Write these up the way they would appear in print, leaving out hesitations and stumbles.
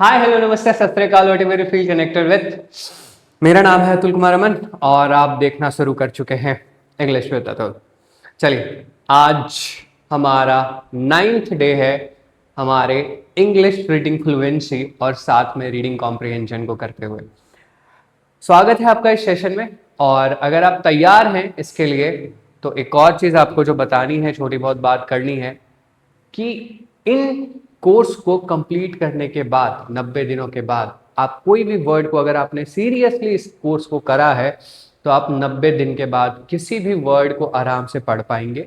Hi hello नमस्ते सत श्री अकाल what ever you feel connected with. मेरा नाम है अतुल कुमार अमन और आप देखना शुरू कर चुके हैं इंग्लिश विद अतुल। चलिए, आज हमारा 9th डे है हमारे इंग्लिश रीडिंग फ्लुएंसी और साथ में रीडिंग कॉम्प्रिहेंशन को करते हुए। स्वागत है आपका इस सेशन में। और अगर आप तैयार हैं इसके लिए तो एक और चीज़ आपको जो बतानी है, छोटी बहुत बात करनी है कि इन कोर्स को कंप्लीट करने के बाद 90 दिनों के बाद आप कोई भी वर्ड को, अगर आपने सीरियसली इस कोर्स को करा है तो आप 90 दिन के बाद किसी भी वर्ड को आराम से पढ़ पाएंगे,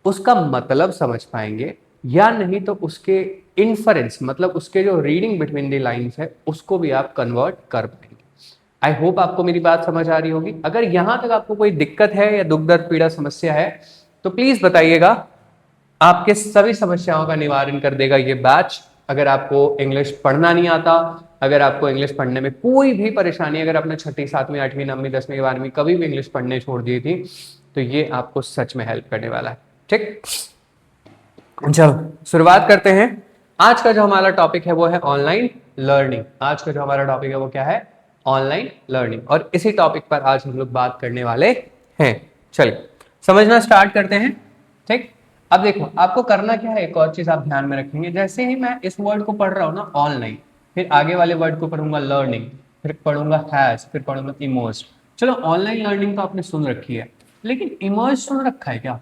उसका मतलब समझ पाएंगे, या नहीं तो उसके इन्फरेंस मतलब उसके जो रीडिंग बिटवीन द लाइंस है उसको भी आप कन्वर्ट कर पाएंगे। आई होप आपको मेरी बात समझ आ रही होगी। अगर यहां तक आपको कोई दिक्कत है या दुख दर्द पीड़ा समस्या है तो प्लीज बताइएगा। आपके सभी समस्याओं का निवारण कर देगा ये बैच। अगर आपको इंग्लिश पढ़ना नहीं आता, अगर आपको इंग्लिश पढ़ने में कोई भी परेशानी, अगर आपने छठी 7वीं 8वीं 9वीं 10वीं 12वीं कभी भी इंग्लिश पढ़ने छोड़ दी थी तो ये आपको सच में हेल्प करने वाला है। ठीक, चलो शुरुआत करते हैं। आज का जो हमारा टॉपिक है वो है ऑनलाइन लर्निंग। आज का जो हमारा टॉपिक है वो क्या है? Online learning. और इसी टॉपिक पर आज हम लोग बात करने वाले हैं। चलिए समझना स्टार्ट करते हैं। ठीक, अब देखो आपको करना क्या है, एक और चीज आप ध्यान में रखेंगे। जैसे ही मैं इस वर्ड को पढ़ रहा हूँ ना ऑनलाइन, फिर आगे वाले वर्ड को पढ़ूंगा लर्निंग, फिर पढ़ूंगा हैज, फिर पढ़ूंगा इमर्स्ड। चलो ऑनलाइन लर्निंग तो आपने सुन रखी है, लेकिन इमर्ज सुन रखा है क्या?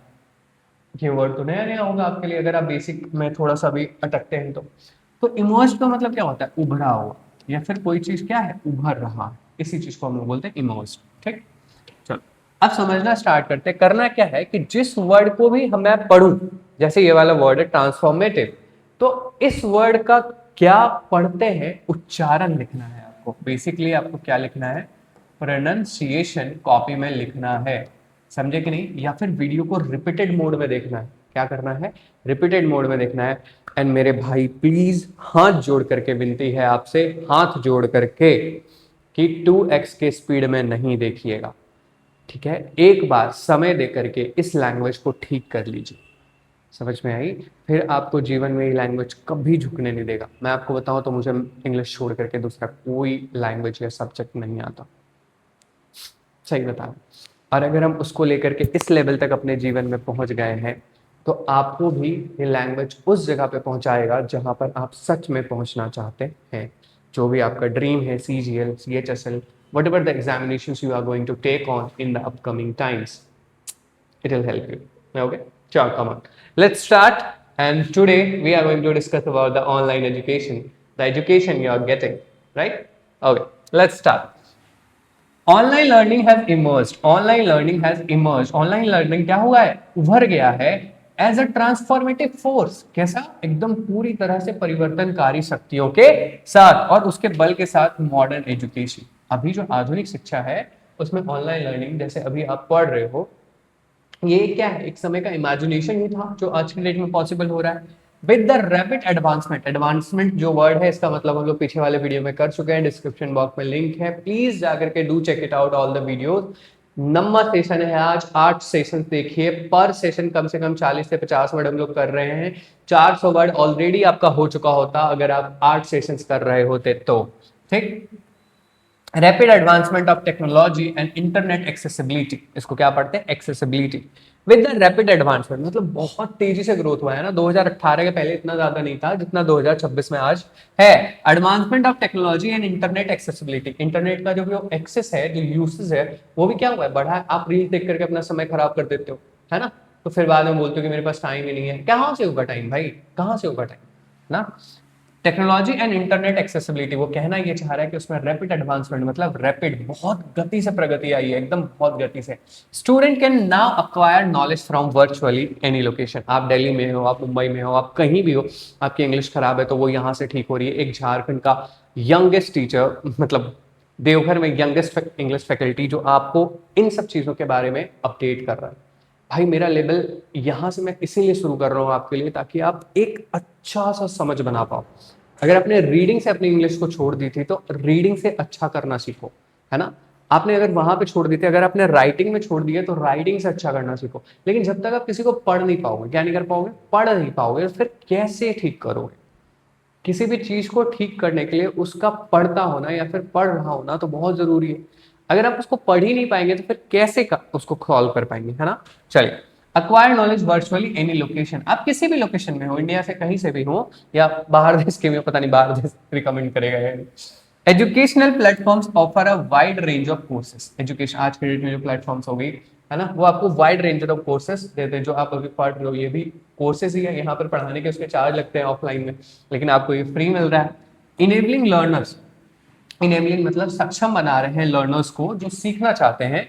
ये वर्ड तो नया नया होगा आपके लिए अगर आप बेसिक में थोड़ा सा भी अटकते हैं तो इमर्ज का मतलब क्या होता है? उभरा हुआ, या फिर कोई चीज क्या है, उभर रहा है। इसी चीज को हम लोग बोलते हैं इमर्ज। ठीक, चलो अब समझना स्टार्ट करते हैं। करना क्या है कि जिस वर्ड को भी मैं पढ़ूं, जैसे ये वाला वर्ड है ट्रांसफॉर्मेटिव, तो इस वर्ड का क्या पढ़ते हैं उच्चारण लिखना है आपको। बेसिकली आपको क्या लिखना है? प्रोनाउंसिएशन कॉपी में लिखना है। समझे कि नहीं? या फिर वीडियो को रिपीटेड मोड में देखना है। क्या करना है? रिपीटेड मोड में देखना है। एंड मेरे भाई प्लीज हाथ जोड़ करके विनती है आपसे, हाथ जोड़ करके, कि 2x के स्पीड में नहीं देखिएगा। ठीक है, एक बार समय दे करके इस लैंग्वेज को ठीक कर लीजिए। समझ में आई? फिर आपको जीवन में ये लैंग्वेज कभी झुकने नहीं देगा। मैं आपको बताऊं तो मुझे इंग्लिश छोड़ करके दूसरा कोई लैंग्वेज या सब्जेक्ट नहीं आता, सही बता। और अगर हम उसको लेकर के इस लेवल तक अपने जीवन में पहुंच गए हैं तो आपको भी ये लैंग्वेज उस जगह पे पहुंचाएगा जहां पर आप सच में पहुंचना चाहते हैं। जो भी आपका ड्रीम है, CGL, CHSL, whatever the examinations you are going to take on in the upcoming times, it will help you. Okay, sure, come on, let's start. And today we are going to discuss about the online education, the education you are getting, right? Okay, let's start. Online learning has emerged, online learning has emerged. Online learning क्या हुआ है? उभर गया है as a transformative force. कैसा? एकदम पूरी तरह से परिवर्तनकारी शक्तियों के साथ और उसके बल के साथ मॉडर्न एजुकेशन। अभी जो आधुनिक शिक्षा है उसमें ऑनलाइन लर्निंग, जैसे अभी आप पढ़ रहे हो, ये क्या है? एक समय का इमेजिनेशन ही था जो आज की डेट में पॉसिबल हो रहा है with the rapid advancement. Advancement जो वर्ड है इसका मतलब हम लोग पीछे वाले वीडियो में कर चुके हैं, डिस्क्रिप्शन बॉक्स में लिंक है, प्लीज जाकर के do check it out all the videos. Number session है आज, 8 सेशन देखिए। पर सेशन कम से कम 40 से 50 वर्ड हम लोग कर रहे हैं। 400 वर्ड ऑलरेडी आपका हो चुका होता अगर आप 8 सेशन कर रहे होते तो। ठीक, rapid advancement of technology and internet accessibility, इसको क्या पढ़ते हैं? Accessibility. With the rapid advancement मतलब बहुत तेजी से ग्रोथ हुआ है ना। 2018 के पहले इतना ज्यादा नहीं था जितना 2026 में आज है। Advancement of technology and internet accessibility, internet का जो एक्सेस है, जो यूसेज है, वो भी क्या हुआ है? बढ़ा है। आप रील देख करके अपना समय खराब कर देते हो, है ना? तो फिर बाद में बोलते हो कि मेरे पास टाइम ही नहीं है। कहाँ से होगा टाइम भाई, कहाँ से होगा टाइम ना? टेक्नोलॉजी एंड इंटरनेट एक्सेसिबिलिटी, वो कहना ये चाह रहा है कि उसमें रैपिड एडवांसमेंट मतलब रैपिड, बहुत गति से प्रगति आई है, एकदम बहुत गति से। Student can now acquire knowledge from virtually any location. आप दिल्ली में हो, आप मुंबई में हो, आप कहीं भी हो, आपकी इंग्लिश खराब है तो वो यहाँ से ठीक हो रही है। एक झारखंड का यंगेस्ट टीचर, मतलब देवघर में यंगेस्ट इंग्लिश फैकल्टी, जो आपको इन सब चीज़ों के बारे में अपडेट कर रहा है। भाई मेरा लेवल यहाँ से मैं इसीलिए शुरू कर रहा हूँ आपके लिए, ताकि आप एक अच्छा सा समझ बना पाओ। अगर आपने रीडिंग से अपनी इंग्लिश को छोड़ दी थी तो रीडिंग से अच्छा करना सीखो, है ना? आपने अगर वहां पे छोड़ दी थी, अगर आपने राइटिंग में छोड़ दिया तो राइटिंग से अच्छा करना सीखो। लेकिन जब तक आप किसी को पढ़ नहीं पाओगे, क्या नहीं कर पाओगे? पढ़ नहीं पाओगे, तो फिर कैसे ठीक करोगे? किसी भी चीज को ठीक करने के लिए उसका पढ़ता होना या फिर पढ़ रहा होना तो बहुत जरूरी है। अगर आप उसको पढ़ ही नहीं पाएंगे तो फिर कैसे उसको सॉल्व कर पाएंगे, है ना। चलिए, acquire knowledge virtually any location, आप किसी भी लोकेशन में हो, इंडिया से कहीं से भी हो या बाहर देश के में, पता नहीं बाहर देश रिकमेंड करेगा या नहीं। Educational platforms offer a wide range of courses, education आज के डेट में जो प्लेटफॉर्म्स हो गई है ना, वो आपको वाइड रेंज ऑफ कोर्सेज देते हैं। जो आप अभी पढ़ रहे हो ये भी कोर्सेज ही है, यहाँ पर पढ़ाने के उसके चार्ज लगते हैं ऑफलाइन में, लेकिन आपको ये फ्री मिल रहा है। इनेबलिंग लर्नर्स, इनेबलिंग मतलब सक्षम बना रहे हैं लर्नर्स को जो सीखना चाहते हैं।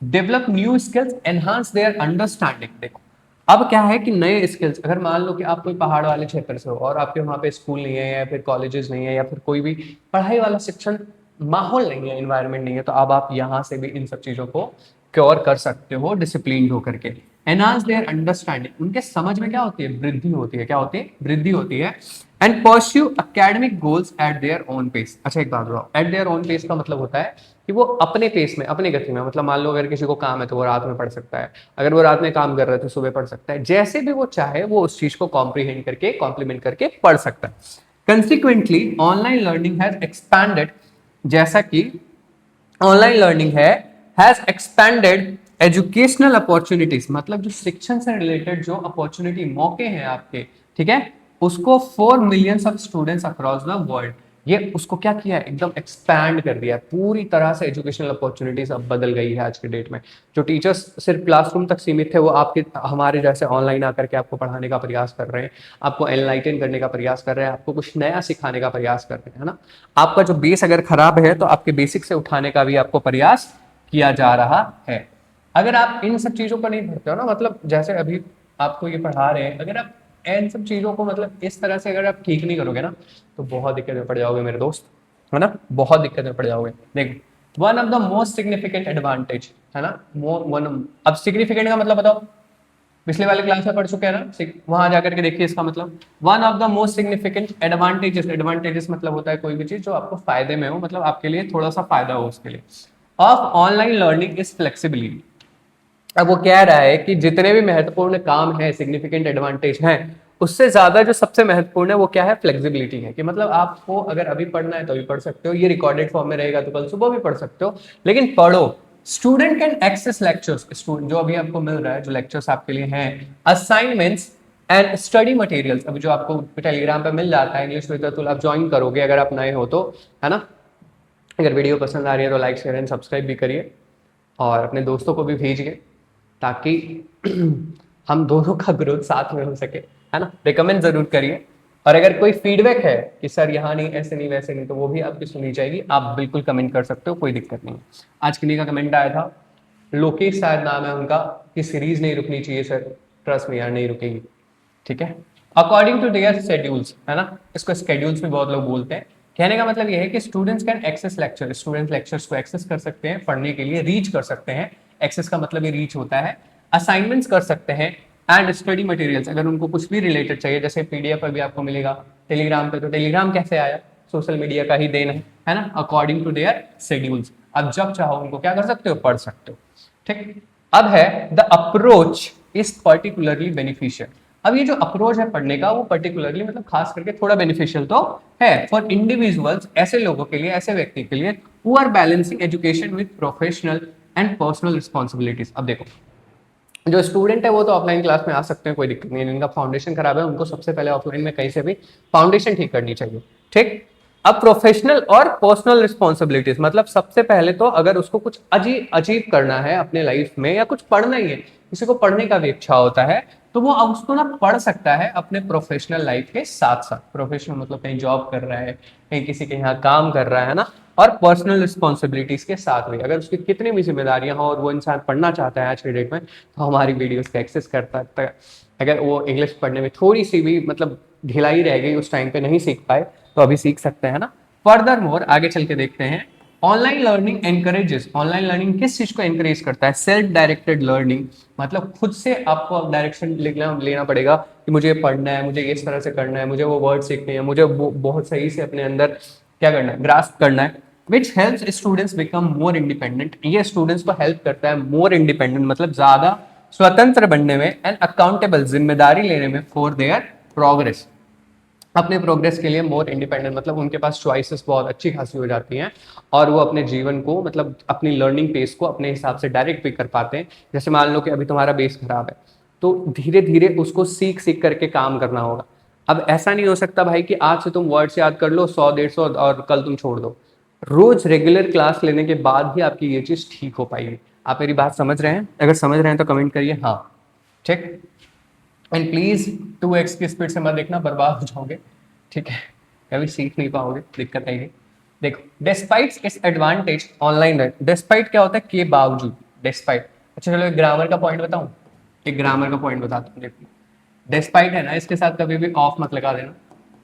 Develop new skills, enhance their understanding. देखो अब क्या है कि नए स्किल्स, अगर मान लो कि आप कोई पहाड़ वाले क्षेत्र से हो और आपके वहाँ पे स्कूल नहीं है या फिर कॉलेजेस नहीं है या फिर कोई भी पढ़ाई वाला शिक्षण माहौल नहीं है, इन्वायरमेंट नहीं है, तो अब आप यहाँ से भी इन सब चीजों को क्योर कर सकते हो डिसिप्लिन होकर के। एनहांस देयर अंडरस्टैंडिंग, उनके समझ में क्या होती है, वृद्धि होती है। क्या होती है, वृद्धि होती है। And pursue academic goals at their own pace. अच्छा एक बात बताओ, एट देयर ओन पेस का मतलब होता है कि वो अपने पेस में, अपनी गति में, मतलब मान लो अगर किसी को काम है तो वो रात में पढ़ सकता है, अगर वो रात में काम कर रहा है तो सुबह पढ़ सकता है, जैसे भी वो चाहे वो उस चीज को कॉम्प्रीहेंड करके कॉम्प्लीमेंट करके पढ़ सकता है। Consequently online learning has expanded, जैसा कि online learning has expanded educational opportunities, मतलब जो शिक्षण से रिलेटेड जो अपॉर्चुनिटी मौके हैं आपके, ठीक है, उसको 4 millions of students across the world, ये उसको क्या किया है, एकदम एक्सपैंड कर दिया है पूरी तरह से। एजुकेशनल अपॉर्चुनिटीज अब बदल गई है आज के डेट में। जो टीचर्स सिर्फ क्लासरूम तक सीमित थे वो आपके हमारे जैसे ऑनलाइन आकर के आपको पढ़ाने का प्रयास कर रहे हैं, आपको एनलाइटन करने का प्रयास कर रहे हैं, आपको कुछ नया सिखाने का प्रयास कर रहे हैं, है ना। आपका जो बेस अगर खराब है तो आपके बेसिक से उठाने का भी आपको प्रयास किया जा रहा है। अगर आप इन सब चीजों को नहीं पढ़ते हो ना, मतलब जैसे अभी आपको ये पढ़ा रहे हैं, अगर आप इन सब चीजों को मतलब इस तरह से अगर आप ठीक नहीं करोगे ना तो बहुत दिक्कत में पड़ जाओगे मेरे दोस्त, है ना, बहुत दिक्कत में पड़ जाओगे। देखो one of the most significant advantage, है ना, अब सिग्निफिकेंट का मतलब बताओ, पिछले वाले क्लास में पढ़ चुके हैं ना, वहां जाकर के देखिए इसका मतलब। One of the most significant advantages, advantages मतलब होता है कोई भी चीज जो आपको फायदे में हो, मतलब आपके लिए थोड़ा सा फायदा हो उसके लिए, of online learning is flexibility. अब वो कह रहा है कि जितने भी महत्वपूर्ण काम है, सिग्निफिकेंट एडवांटेज हैं, उससे ज्यादा जो सबसे महत्वपूर्ण है वो क्या है, फ्लेक्सिबिलिटी है। कि मतलब आपको अगर अभी पढ़ना है तो अभी पढ़ सकते हो, ये रिकॉर्डेड फॉर्म में रहेगा तो कल सुबह भी पढ़ सकते हो, लेकिन पढ़ो। Student can access lectures, student जो अभी आपको मिल रहा है, जो लेक्चर्स आपके लिए हैं, असाइनमेंट्स एंड स्टडी मटेरियल्स, अभी जो आपको टेलीग्राम पे मिल जाता है इंग्लिश विद अतुल, आप ज्वाइन करोगे अगर आप नए हो तो, है ना। अगर वीडियो पसंद आ रही है तो लाइक शेयर एंड सब्सक्राइब भी करिए और अपने दोस्तों को भी भेजिए ताकि हम दोनों का ग्रोथ साथ में हो सके, है ना। रिकमेंड जरूर करिए। और अगर कोई फीडबैक है कि सर यहाँ नहीं, ऐसे नहीं, वैसे नहीं, तो वो भी आपकी सुनी जाएगी, आप बिल्कुल कमेंट कर सकते हो, कोई दिक्कत नहीं। आज किन्हीं का कमेंट आया था, लोकेश शायद नाम है उनका, कि सीरीज नहीं रुकनी चाहिए सर, ट्रस्ट में यार नहीं रुकेगी, ठीक है, अकॉर्डिंग टू देयर शेड्यूल्स, है ना। इसको शेड्यूल्स भी बहुत लोग बोलते हैं। कहने का मतलब यह है कि students can access lecture, student lectures को एक्सेस कर सकते हैं, पढ़ने के लिए रीच कर सकते हैं, एक्सेस का मतलब ये रीच होता है, असाइनमेंट्स कर सकते हैं, एंड स्टडी मटेरियल्स, अगर उनको कुछ भी रिलेटेड चाहिए, जैसे पीडीएफ अभी आपको मिलेगा टेलीग्राम पे, तो टेलीग्राम कैसे आया, सोशल मीडिया का ही देन है ना, अकॉर्डिंग टू देयर शेड्यूल्स, अब जब चाहो उनको क्या कर सकते हो, पढ़ सकते हो, ठीक। अब है the approach is particularly beneficial. अब ये जो अप्रोच है पढ़ने का वो पर्टिकुलरली मतलब खास करके थोड़ा बेनिफिशियल तो है फॉर इंडिविजुअल्स, ऐसे लोगों के लिए, ऐसे व्यक्ति के लिए who are balancing education with professional and personal responsibilities. अब देखो जो स्टूडेंट है वो तो ऑफलाइन क्लास में आ सकते हैं, कोई दिक्कत नहीं है, जिनका फाउंडेशन खराब है उनको सबसे पहले ऑफलाइन में कहीं से भी फाउंडेशन ठीक करनी चाहिए, ठीक। अब प्रोफेशनल और पर्सनल रिस्पॉन्सिबिलिटीज, मतलब सबसे पहले तो अगर उसको कुछ अचीव करना है अपने लाइफ में या कुछ पढ़ना ही है, किसी को पढ़ने का भी इच्छा होता है, तो वो अब उसको ना पढ़ सकता है अपने प्रोफेशनल लाइफ के साथ साथ। प्रोफेशनल मतलब कहीं जॉब कर रहा है, कहीं किसी के यहाँ काम कर रहा है ना, और पर्सनल रिस्पॉन्सिबिलिटीज के साथ भी अगर उसकी कितनी भी जिम्मेदारियां हो और वो इंसान पढ़ना चाहता है आज के डेट में, तो हमारी वीडियोस का एक्सेस करता है। अगर वो इंग्लिश पढ़ने में थोड़ी सी भी मतलब ढिलाई रह गई, उस टाइम पे नहीं सीख पाए, तो अभी सीख सकते हैं ना। फर्दर मोर आगे चल के देखते हैं, online learning encourages, online learning किस चीज को एनकरेज करता है, सेल्फ डायरेक्टेड लर्निंग, मतलब खुद से आपको डायरेक्शन लेना पड़ेगा कि मुझे पढ़ना है, मुझे इस तरह से करना है, मुझे वो वर्ड सीखने हैं, मुझे बहुत सही से अपने अंदर क्या करना है, ग्रास्प करना है, which helps students become more independent. ये स्टूडेंट्स को हेल्प करता है मोर इंडिपेंडेंट मतलब ज्यादा स्वतंत्र बनने में, एंड अकाउंटेबल जिम्मेदारी लेने में फॉर देयर प्रोग्रेस। अपने प्रोग्रेस के लिए मोर इंडिपेंडेंट, मतलब उनके पास चॉइसेस बहुत अच्छी खासी हो जाती हैं और वो अपने जीवन को, मतलब अपनी लर्निंग पेस को अपने हिसाब से डायरेक्ट भी कर पाते हैं। जैसे मान लो कि अभी तुम्हारा बेस खराब है, तो धीरे धीरे उसको सीख सीख करके काम करना होगा। अब ऐसा नहीं हो सकता भाई कि आज से तुम वर्ड्स याद कर लो 100 150 और कल तुम छोड़ दो। रोज रेगुलर क्लास लेने के बाद ही आपकी ये चीज ठीक हो पाएगी। आप मेरी बात समझ रहे हैं? अगर समझ रहे हैं तो कमेंट करिए हाँ। ठीक। एंड प्लीज 2x की स्पीड से मत देखना, बर्बाद हो जाओगे। ठीक है, कभी सीख नहीं पाओगे, दिक्कत आएगी। देखो, despite it's advantage online learning, despite क्या होता है? के बावजूद, डिस्पाइट। अच्छा चलो एक ग्रामर का पॉइंट बताऊं, एक ग्रामर का पॉइंट बताता हूँ। देखो, डिस्पाइट है ना, इसके साथ कभी भी ऑफ मत लगा देना।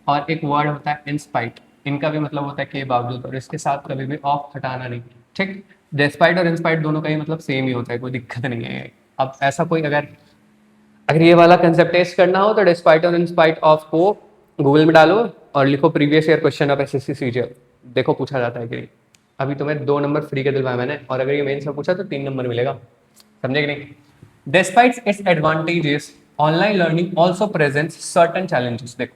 और एक वर्ड होता है इंस्पाइट, इनका भी मतलब होता है के बावजूद, और इसके साथ कभी भी ऑफ हटाना नहीं। ठीक। डिस्पाइट और इंस्पाइट दोनों का ही मतलब सेम ही होता है, कोई दिक्कत नहीं है। अब ऐसा कोई अगर अगर ये वाला कंसेप्ट टेस्ट करना हो तो डिस्पाइट और इंस्पाइट ऑफ को गूगल में डालो और लिखो previous year question of SSC CGL, देखो पूछा जाता है कि नहीं। अभी तुम्हें 2 नंबर फ्री के दिलवाया मैंने, और अगर ये मेंस में पूछा तो 3 नंबर मिलेगा। समझे कि नहीं? Despite its advantages, online learning also presents certain challenges. देखो,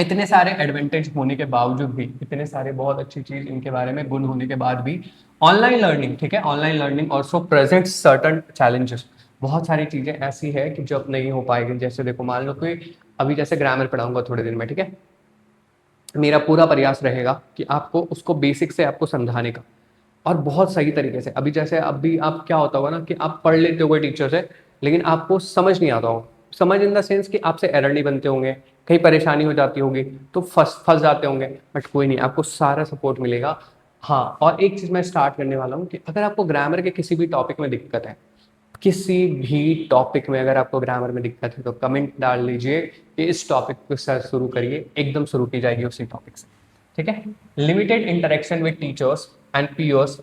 इतने सारे एडवांटेज होने के बावजूद भी, इतने सारे बहुत अच्छी चीज इनके बारे में गुण होने के बाद भी, ऑनलाइन लर्निंग, ठीक है, online learning also present certain challenges. बहुत सारी चीजें ऐसी है कि जब नहीं हो पाएगी। जैसे देखो, मान लो कि अभी जैसे ग्रामर पढ़ाऊंगा थोड़े दिन में, ठीक है, मेरा पूरा प्रयास रहेगा कि आपको उसको बेसिक से आपको समझाने का, और बहुत सही तरीके से। अभी जैसे अभी आप क्या होता होगा ना कि आप पढ़ लेते हो कोई टीचर से, लेकिन आपको समझ नहीं आता होगा। समझ इन द सेंस कि आपसे एरर नहीं बनते होंगे, कहीं परेशानी हो जाती होगी, तो फंस फंस जाते होंगे, बट कोई नहीं, आपको सारा सपोर्ट मिलेगा। हाँ, और एक चीज़ मैं स्टार्ट करने वाला हूँ कि अगर आपको ग्रामर के किसी भी टॉपिक में दिक्कत है, किसी भी टॉपिक में अगर आपको ग्रामर में दिक्कत है, तो कमेंट डाल लीजिए कि इस टॉपिक को सर शुरू करिए, एकदम शुरू की जाएगी उसी टॉपिक से। ठीक है। Limited interaction with teachers and peers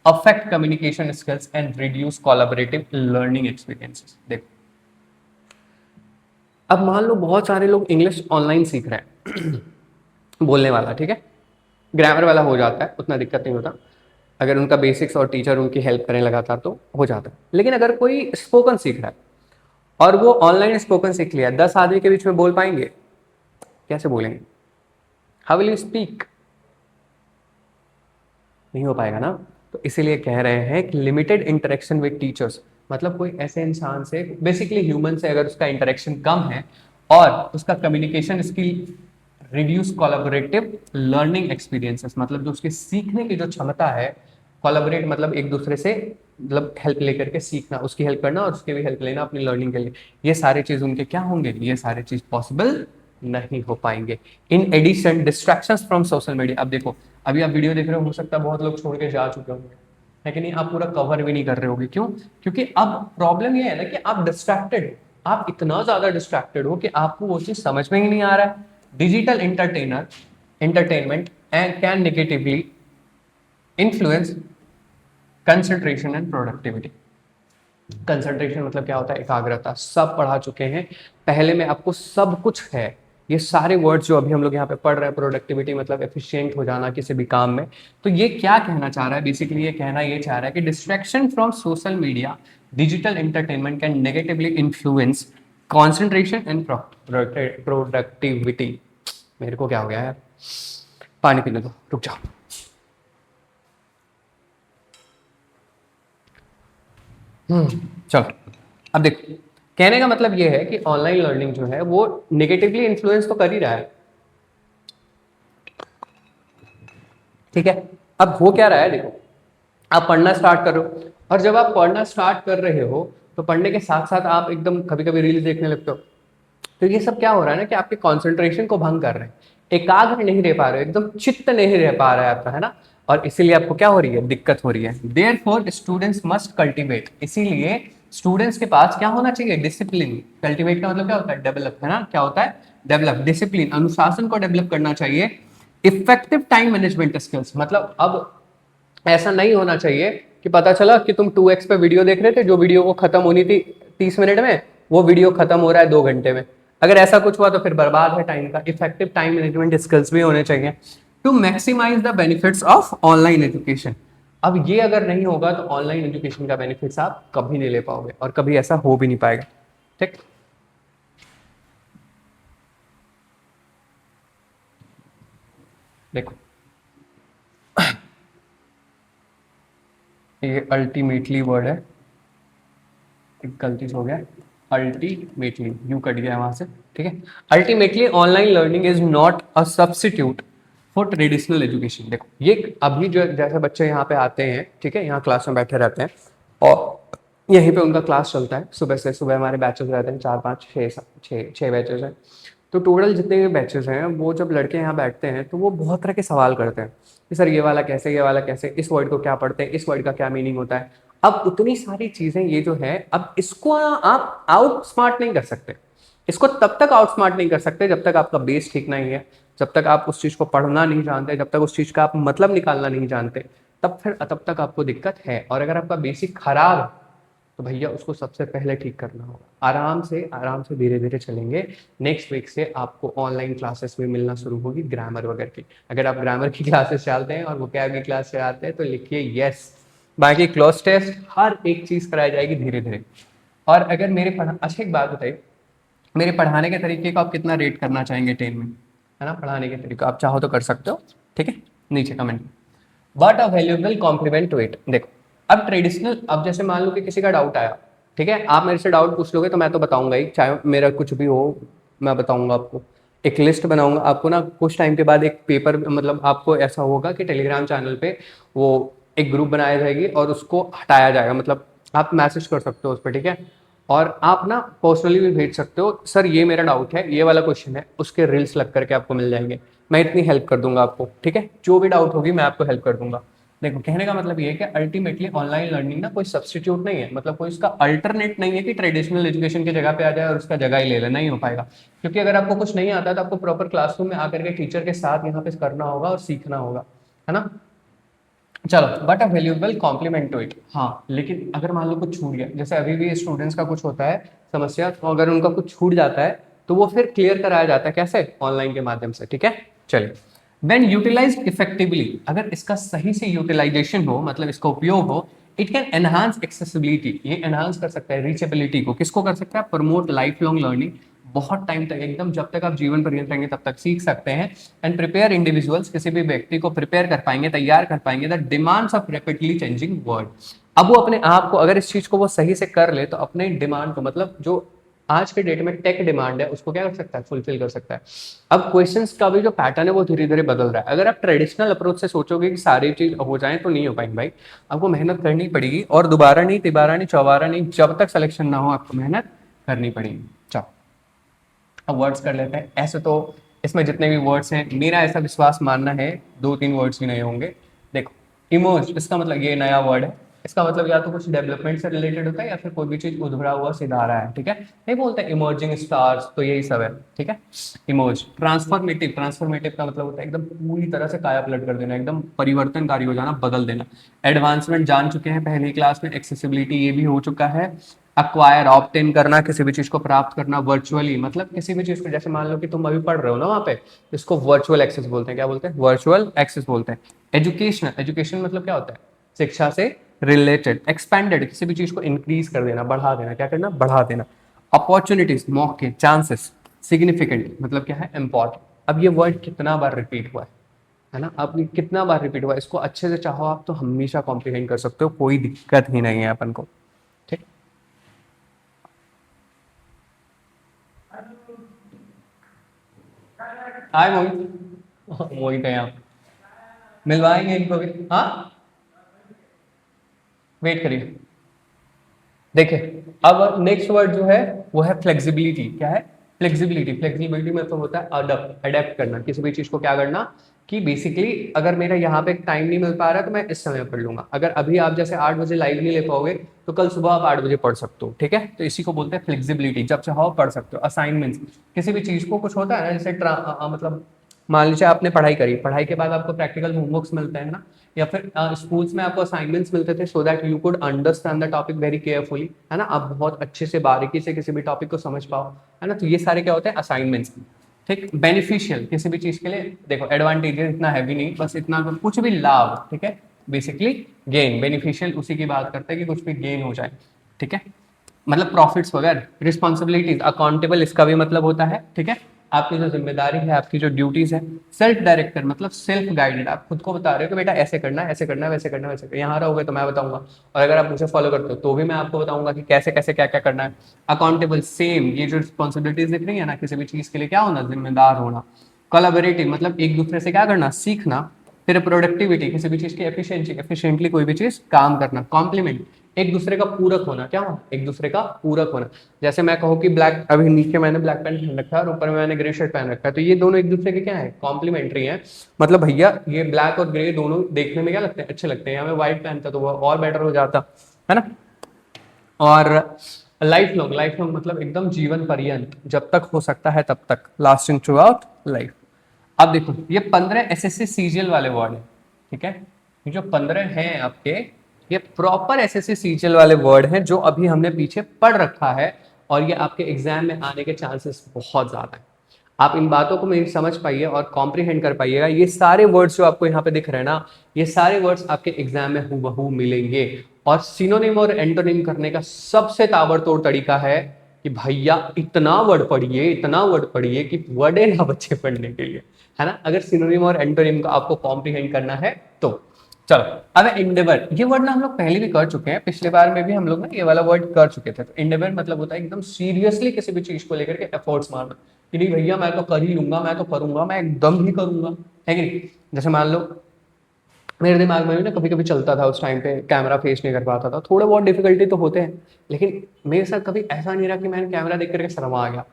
affect communication skills and reduce collaborative learning experiences. देखो, अब मान लो बहुत सारे लोग इंग्लिश ऑनलाइन सीख रहे हैं बोलने वाला, ठीक है, ग्रामर वाला हो जाता है, उतना दिक्कत नहीं होता अगर उनका बेसिक्स और टीचर उनकी हेल्प करें लगातार तो हो जाता है। लेकिन अगर कोई स्पोकन सीख रहा है और वो ऑनलाइन स्पोकन सीख लिया, 10 आदमी के बीच में बोल पाएंगे? कैसे बोलेंगे? How will you speak? नहीं हो पाएगा ना। तो इसीलिए कह रहे हैं कि लिमिटेड इंटरेक्शन विद टीचर्स, मतलब कोई ऐसे इंसान से, बेसिकली ह्यूमन से अगर उसका इंटरेक्शन कम है और उसका communication skill reduce collaborative learning experiences, मतलब जो उसके सीखने की जो क्षमता है, कोलैबोरेट मतलब एक दूसरे से, मतलब हेल्प लेकर के सीखना, उसकी हेल्प करना और उसके भी हेल्प लेना अपनी लर्निंग के लिए, ये सारे चीज उनके क्या होंगे? ये सारे चीज पॉसिबल नहीं हो पाएंगे। In addition distractions from social media. अब देखो, अभी आप वीडियो देख रहे हो सकता है बहुत लोग छोड़ के जा चुके होंगे, लेकिन ये आप पूरा कवर भी नहीं कर रहे होगे। क्यों? क्योंकि अब प्रॉब्लम ये है ना कि आप डिस्ट्रैक्टेड हो, आप इतना ज्यादा डिस्ट्रैक्टेड हो कि आपको वो चीज समझ में ही नहीं आ रहा है। Digital entertainment and can negatively influence concentration and productivity. Concentration मतलब क्या होता है? एकाग्रता। सब पढ़ा चुके हैं पहले में, आपको सब कुछ है। ये सारे वर्ड्स जो अभी हम लोग यहाँ पे पढ़ रहे हैं, प्रोडक्टिविटी मतलब एफिशिएंट हो जाना किसी भी काम में, तो ये क्या कहना चाह रहा है? बेसिकली ये कहना ये चाह रहा है कि distraction from social media, digital entertainment can negatively influence concentration and productivity. मेरे को क्या हो गया यार, पानी पीने दो, रुक जाओ। चलो, अब देखो, कहने का मतलब ये है कि ऑनलाइन लर्निंग जो है वो नेगेटिवली इन्फ्लुएंस तो कर ही रहा है। ठीक है। अब हो क्या रहा है? देखो, आप पढ़ना स्टार्ट करो, और जब आप पढ़ना स्टार्ट कर रहे हो तो पढ़ने के साथ साथ आप एकदम कभी कभी रील्स देखने लगते हो। तो ये सब क्या हो रहा है ना कि आपके कंसंट्रेशन को भंग कर रहे हैं, एकाग्र नहीं रह पा रहे हो, एकदम चित्त नहीं रह पा रहा है आपका, है ना। और इसीलिए आपको क्या हो रही है? दिक्कत हो रही है। देयरफॉर स्टूडेंट्स मस्ट कल्टीवेट, इसीलिए स्टूडेंट्स के पास क्या होना चाहिए? डिसिप्लिन। कल्टीवेट का मतलब क्या होता है? डेवलप, है ना। क्या होता है? डेवलप। डिसिप्लिन, अनुशासन को डेवलप करना चाहिए। इफेक्टिव टाइम मैनेजमेंट स्किल्स, मतलब अब ऐसा नहीं होना चाहिए कि पता चला कि तुम 2x पे वीडियो देख रहे थे, जो वीडियो को खत्म होनी थी 30 मिनट में, वो वीडियो खत्म हो रहा है 2 घंटे में। अगर ऐसा कुछ हुआ तो फिर बर्बाद है टाइम का। इफेक्टिव टाइम मैनेजमेंट स्किल्स भी होने चाहिए to maximise the benefits of online education. अब ये अगर नहीं होगा तो ऑनलाइन एजुकेशन का बेनिफिट्स आप कभी नहीं ले पाओगे, और कभी ऐसा हो भी नहीं पाएगा। ठीक। देखो ये अल्टीमेटली वर्ड है, एक गलती से हो गया, अल्टीमेटली यू कट गया वहां से, ठीक है। Ultimately online learning is not a substitute for traditional education. देखो ये अभी जो जैसे बच्चे यहाँ पे आते हैं, ठीक है, यहाँ क्लास में बैठे रहते हैं और यहीं पे उनका क्लास चलता है सुबह से। सुबह हमारे बैचेस रहते हैं 4 5 6 बैचेस हैं। तो टोटल जितने भी बैचेस हैं वो जब लड़के यहाँ बैठते हैं तो वो बहुत तरह के सवाल करते हैं कि सर ये वाला कैसे, ये वाला कैसे, इस वर्ड को क्या पढ़ते हैं, इस वर्ड का क्या मीनिंग होता है। अब उतनी सारी चीजें ये जो है, अब इसको आप आउट स्मार्ट नहीं कर सकते। इसको तब तक आउट स्मार्ट नहीं कर सकते जब तक आपका बेस ठीक नहीं है, जब तक आप उस चीज को पढ़ना नहीं जानते, जब तक उस चीज का आप मतलब निकालना नहीं जानते, तब तक आपको दिक्कत है। और अगर आपका बेसिक खराब है तो भैया उसको सबसे पहले ठीक करना होगा। आराम से धीरे धीरे चलेंगे। नेक्स्ट वीक से आपको ऑनलाइन क्लासेस में मिलना शुरू होगी ग्रामर वगैरह की। अगर आप ग्रामर की क्लासेस चाहते हैं और वोकैब की क्लास चाहते हैं तो लिखिए यस। बाकी क्लोज टेस्ट हर एक चीज कराई जाएगी धीरे धीरे। और अगर अच्छा एक बात बताइए, मेरे पढ़ाने के तरीके को आप कितना रेट करना चाहेंगे 10 में, है ना? पढ़ाने के तरीके आप चाहो तो कर सकते हो, ठीक है, नीचे comment. What a valuable compliment to it. देखो अब ट्रेडिशनल, अब जैसे मान लो कि किसी का डाउट आया, ठीक है, आप मेरे से डाउट पूछ लोगे तो मैं तो बताऊंगा ही, चाहे मेरा कुछ भी हो मैं बताऊंगा आपको। एक लिस्ट बनाऊंगा आपको ना, कुछ टाइम के बाद एक पेपर, मतलब आपको ऐसा होगा कि टेलीग्राम चैनल पे वो एक ग्रुप बनाया जाएगी और उसको हटाया जाएगा, मतलब आप मैसेज कर सकते हो उस पर, ठीक है। और आप ना पर्सनली भी भेज सकते हो, सर ये मेरा डाउट है, ये वाला क्वेश्चन है, उसके रील्स लग करके आपको मिल जाएंगे। मैं इतनी हेल्प कर दूंगा आपको, ठीक है, जो भी डाउट होगी मैं आपको हेल्प कर दूंगा। देखो कहने का मतलब ये है कि अल्टीमेटली ऑनलाइन लर्निंग ना कोई सब्स्टिट्यूट नहीं है, मतलब कोई इसका अल्टरनेट नहीं है कि ट्रेडिशनल एजुकेशन की जगह पे आ जाए और उसका जगह ही ले ले, नहीं हो पाएगा। क्योंकि अगर आपको कुछ नहीं आता है तो आपको प्रॉपर क्लासरूम में आकर के टीचर के साथ यहाँ पे करना होगा और सीखना होगा, है ना। चलो, but a valuable compliment to it. हाँ लेकिन अगर मान लो कुछ छूट गया, जैसे अभी भी स्टूडेंट्स का कुछ होता है समस्या, तो अगर उनका कुछ छूट जाता है तो वो फिर क्लियर कराया जाता है कैसे, ऑनलाइन के माध्यम से, ठीक है। चलिए, व्हेन यूटिलाइज इफेक्टिवली, अगर इसका सही से यूटिलाइजेशन हो, मतलब इसका उपयोग हो, इट कैन एनहांस एक्सेसिबिलिटी, ये एनहांस कर सकता है रीचेबिलिटी को। किसको कर सकता है? प्रमोट लाइफ लॉन्ग लर्निंग, बहुत टाइम तक, एकदम जब तक आप जीवन पर्यंत रहेंगे तब तक सीख सकते हैं। एंड प्रिपेयर इंडिविजुअल्स, किसी भी व्यक्ति को प्रिपेयर कर पाएंगे, तैयार कर पाएंगे the demands of rapidly changing world. अब वो अपने आप को, अगर इस चीज को वो सही से कर ले तो अपने डिमांड को, मतलब जो आज के डेट में टेक डिमांड है उसको क्या कर सकता है, फुलफिल कर सकता है। अब क्वेश्चंस का भी जो पैटर्न है वो धीरे धीरे बदल रहा है। अगर आप ट्रेडिशनल अप्रोच से सोचोगे कि सारी चीज हो जाए तो नहीं हो पाएंगे भाई, आपको मेहनत करनी पड़ेगी, और दोबारा नहीं, तिबारा नहीं, चौबारा नहीं, जब तक सिलेक्शन ना हो आपको मेहनत करनी पड़ेगी। चलो अब वर्ड्स कर लेते हैं। ऐसे तो इसमें जितने भी वर्ड्स हैं, मेरा ऐसा विश्वास मानना है 2 3 वर्ड्स ही नए होंगे। देखो इमोज, इसका मतलब ये नया वर्ड है, इसका मतलब या तो कुछ डेवलपमेंट से रिलेटेड होता है या फिर कोई भी चीज उभरा हुआ सिधा आ रहा है, ठीक है। नहीं बोलते इमर्जिंग स्टार्स, तो यही सब है, ठीक है। इमोज। ट्रांसफॉर्मेटिव, ट्रांसफॉर्मेटिव का मतलब होता है एकदम पूरी तरह से काया पलट कर देना, एकदम परिवर्तनकारी हो जाना, बदल देना। एडवांसमेंट जान चुके हैं पहली क्लास में, एक्सेसिबिलिटी ये भी हो चुका है। अक्वायर, ऑब्टेन करना, किसी भी चीज को प्राप्त करना वर्चुअली, मतलब किसी भी चीज को, जैसे मान लो कि तुम अभी पढ़ रहे हो ना वहाँ पे, इसको वर्चुअल एक्सेस बोलते हैं। क्या बोलते हैं? वर्चुअल एक्सेस बोलते हैं। एजुकेशनल, एजुकेशन मतलब क्या होता है? शिक्षा से रिलेटेड। एक्सपेंडेड, किसी भी चीज को इंक्रीज कर देना, बढ़ा देना। क्या करना? बढ़ा देना। अपॉर्चुनिटीज, मौके, चांसेस। सिग्निफिकेंट मतलब क्या है? इंपॉर्टेंट। अब ये वर्ड कितना बार रिपीट हुआ है ना, अब ये कितना बार रिपीट हुआ है, इसको अच्छे से चाहो आप तो हमेशा कॉम्प्लीमेंट कर सकते हो, कोई दिक्कत ही नहीं है अपन को, ठीक। हाय मोहित, मोहित है यहाँ, मिलवाएंगे इनको भी, हाँ वेट करिए। देखिए अब नेक्स्ट वर्ड जो है वो है फ्लेक्सिबिलिटी। क्या है? फ्लेक्सिबिलिटी। फ्लेक्सिबिलिटी मतलब होता है अडप्ट, अडेप्ट करना, किसी भी चीज को क्या करना, कि बेसिकली अगर मेरा यहाँ पे टाइम नहीं मिल पा रहा है तो मैं इस समय पढ़ लूंगा। अगर अभी आप जैसे 8 बजे लाइव नहीं ले पाओगे तो कल सुबह आप 8 बजे पढ़ सकते हो, ठीक है। तो इसी को बोलते हैं फ्लेक्सिबिलिटी, जब चाहो पढ़ सकते हो। असाइनमेंट्स, किसी भी चीज को, कुछ होता है ना जैसे मतलब मान लीजिए आपने पढ़ाई करी, पढ़ाई के बाद आपको प्रैक्टिकल होमवर्क्स मिलते हैं ना, या फिर स्कूल्स में आपको असाइनमेंट्स मिलते थे so that you could understand the topic very carefully, है ना, आप बहुत अच्छे से बारीकी से किसी भी टॉपिक को समझ पाओ, है ना। तो ये सारे क्या होते हैं? असाइनमेंट्स, ठीक। बेनिफिशियल, किसी भी चीज के लिए, देखो एडवांटेजेस इतना हैवी नहीं, बस इतना कुछ भी लाभ, ठीक है। बेसिकली गेन, बेनिफिशियल उसी की बात करते हैं कि कुछ भी गेन हो जाए, ठीक है, मतलब प्रॉफिट्स वगैरह। रिस्पॉन्सिबिलिटीज, अकाउंटेबल, इसका भी मतलब होता है, ठीक है, आपकी जो जिम्मेदारी है, आपकी जो ड्यूटीज है। सेल्फ डायरेक्टर मतलब सेल्फ गाइडेड, आप खुद को बता रहे हो कि बेटा ऐसे करना है, ऐसे करना है, वैसे करना है, वैसे करना है। यहाँ रहोगे तो मैं बताऊंगा, और अगर आप मुझे फॉलो करते हो तो भी मैं आपको बताऊंगा कि कैसे कैसे क्या क्या करना है। अकाउंटेबल, सेम, ये जो रिस्पॉन्सिबिलिटीज दिख रही है ना, किसी भी चीज के लिए क्या होना, जिम्मेदार होना। कोलैबोरेटिव मतलब एक दूसरे से क्या करना, सीखना। फिर प्रोडक्टिविटी, किसी भी चीज की एफिशिएंसी, एफिशिएंटली कोई भी चीज काम करना। कॉम्प्लीमेंट, एक दूसरे का पूरक होना। क्या होना, एक दूसरे का पूरक होना। जैसे मैं कहूँ कि ब्लैक, अभी नीचे मैंने ब्लैक पैंट पहन रखा है और ऊपर में मैंने ग्रे शर्ट पहन रखा है, तो ये दोनों एक दूसरे के क्या है, कॉम्प्लीमेंट्री हैं। मतलब भैया ये ब्लैक और ग्रे दोनों देखने में क्या लगते हैं, अच्छे लगते हैं, या मैं व्हाइट पहनता तो वो और बेटर हो जाता है ना। और लाइफ लॉन्ग, लाइफ लॉन्ग मतलब एकदम जीवन पर्यंत, जब तक हो सकता है तब तक, लास्टिंग थ्रू आउट लाइफ। अब देखो ये 15 एसएससी सीजीएल वाले वर्ड है, ठीक है। ये जो 15 हैं आपके, ये प्रॉपर एसएससी सीजीएल वाले वर्ड हैं जो अभी हमने पीछे पढ़ रखा है, और ये आपके एग्जाम में आने के चांसेस बहुत ज्यादा है। आप इन बातों को मेरी समझ पाइए और कॉम्प्रीहेंड कर पाइएगा। ये सारे वर्ड्स जो आपको यहाँ पे दिख रहे हैं ना, ये सारे वर्ड्स आपके एग्जाम में हूबहू मिलेंगे। और सिनोनिम और एंटोनिम करने का सबसे ताबड़तोड़ तरीका है कि भैया इतना वर्ड पढ़िए, इतना वर्ड पढ़िए कि वर्डे ना बच्चे पढ़ने के लिए, है ना। अगर सिनोनिम और एंटोनिम को आपको कॉम्प्रीहेंड करना है तो चलो। अब एंडेवर, ये वर्ड ना हम लोग पहले भी कर चुके हैं, पिछले बार में भी हम लोग ना ये वाला वर्ड कर चुके थे। तो एंडेवर मतलब होता है एकदम सीरियसली किसी भी चीज को लेकर के एफर्ट्स मारना, कि नहीं भैया मैं तो कर ही लूंगा, मैं तो करूंगा, मैं एकदम ही करूंगा, है कि नहीं। जैसे मान लो मेरे दिमाग में भी ना कभी कभी चलता था, उस टाइम पे कैमरा फेस नहीं कर पाता था, थोड़े बहुत डिफिकल्टी तो होते हैं, लेकिन मेरे साथ कभी ऐसा नहीं रहा कि मैंने कैमरा देख करके शर्मा आ गया।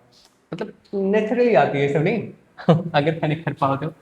मतलब नेचुरली आती है सब, नहीं अगर मैं नहीं कर पाओ तो।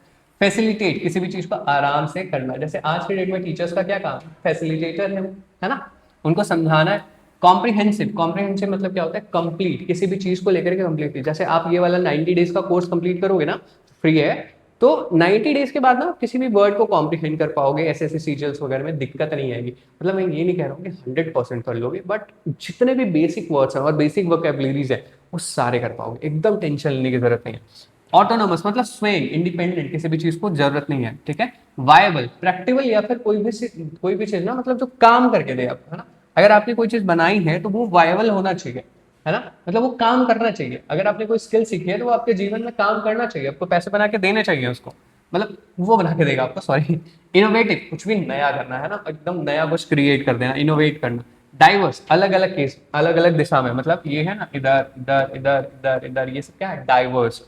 फैसिलिटेट, किसी भी चीज को आराम से करना। जैसे आज के डेट में टीचर्स का क्या काम, फैसिलिटेटर है ना, उनको समझाना है। कॉम्प्रिहेंसिव, कॉम्प्रिहेंसिव मतलब क्या होता है, कंप्लीट, किसी भी चीज को लेकर के कंप्लीट। जैसे आप ये वाला 90 डेज का कोर्स कंप्लीट करोगे ना, फ्री है, तो 90 डेज के बाद ना किसी भी वर्ड को कॉम्प्रिहेंड कर पाओगे, ऐसे सीजल्स वगैरह में दिक्कत नहीं आएगी। मतलब मैं ये नहीं कह रहा हूँ कि 100% कर लोगे, बट जितने भी बेसिक वर्ड्स हैं और बेसिक वोकैबुलरीज है वो सारे कर पाओगे, एकदम टेंशन लेने की जरूरत नहीं है। ऑटोनोमस मतलब स्वयं, इंडिपेंडेंट, किसी भी चीज को जरूरत नहीं है, ठीक है। वायबल, प्रैक्टिकल, या फिर कोई भी चीज ना मतलब जो काम करके दे आपको, है ना। अगर आपने कोई चीज बनाई है तो वो वायबल होना चाहिए, है ना, मतलब वो काम करना चाहिए। अगर आपने कोई स्किल सीखी है तो वो आपके जीवन में काम करना चाहिए, आपको पैसे बना के देने चाहिए उसको, मतलब वो बना के देगा आपको, सॉरी। इनोवेटिव, कुछ भी नया करना, है ना, एकदम नया कुछ क्रिएट कर देना, इनोवेट करना। डाइवर्स, अलग अलग केस, अलग अलग दिशा में, मतलब ये है ना, इधर इधर इधर इधर इधर, ये सब क्या है, डाइवर्स।